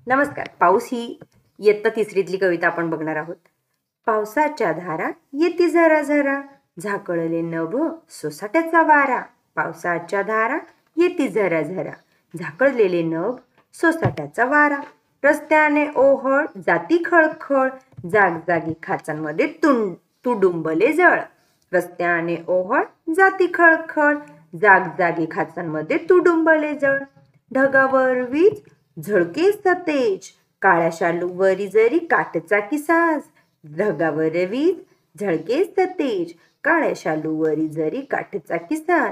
नमस्कार. पाऊस ही इयत्ता तिसरीतली कविता आपण बघणार आहोत. पावसाच्या धारा येती झरा झरा, झाकळले नभ सोसाट्याचा वारा. पावसाच्या धारा येती झरा झरा, झाकळलेले नभ सोसाट्याचा वारा. रस्त्याने ओहळ जाती खळखळ, जागजागी खाचांमध्ये तुडुंबले जळ. रस्त्याने ओहळ जाती खळखळ, जागजागी खाचांमध्ये तुडुंबले जळ. ढगावर वीज झळके सतेज, काळ्या शालूवरी जरी काटचाकी साज. ढगावर वीज झळके सतेज, काळ्या शालूवरी जरी काटचाकी साज.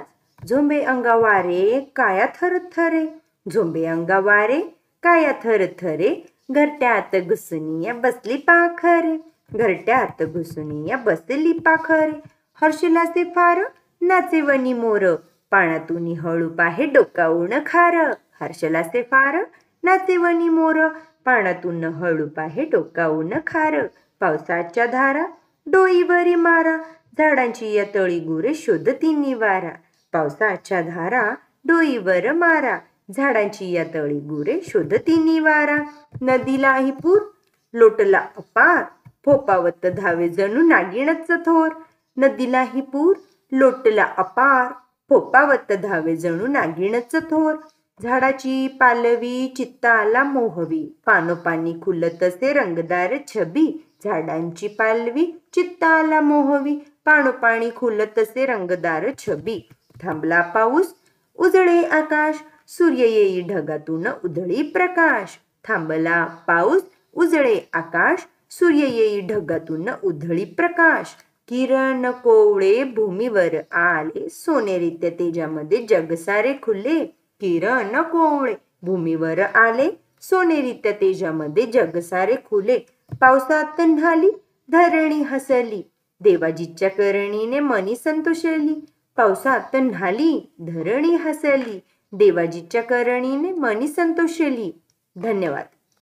झोंबे अंगावारे काया थरथरे, झोंबे अंगावारे काया थरथरे. घरट्यात घुसुनिया बसली पाखरे, घरट्यात घुसुनिया बसली पाखरे. हर्षलाचे फार नाचे वनी मोर, पाण्यातून हळू पाहे डोकावून खार. हर्षलाचे फार नाचे वनी मोर, पाण्यातून हळू पाहे डोकावून खार. पावसाच्या धारा डोईवरी मारा, झाडांची या तळी गुरे शोधती निवारा. पावसाच्या धारा डोईवर मारा, झाडांची या तळी गुरे शोधती निवारा. नदीलाही पूर लोटला अपार, फोपावत धावे जणू नागिणच थोर. नदीलाही पूर लोटला अपार, फोपावत धावे जणू नागिणच थोर. झाडाची पालवी चित्ताला मोहवी, पानोपानी खुलतसे रंगदार छबी. झाडांची पालवी चित्ताला मोहवी, पानोपानी खुलतसे रंगदार छबी. थांबला पाऊस उजळे आकाश, सूर्य येई ढगातून उधळी प्रकाश. थांबला पाऊस उजळे आकाश, सूर्य येई ढगातून उधळी प्रकाश. किरण कोवळे भूमीवर आले, सोनेरीत्या तेजामध्ये जग सारे खुले. किरण कोवळे भूमीवर आले, सोनेरीत्या तेजामध्ये जग सारे खुले. पावसात न्हाली धरणी हसली, देवाजीच्या करणीने मनी संतोषली. पावसात न्हाली धरणी हसली, देवाजीच्या करणीने मनी संतोषली. धन्यवाद.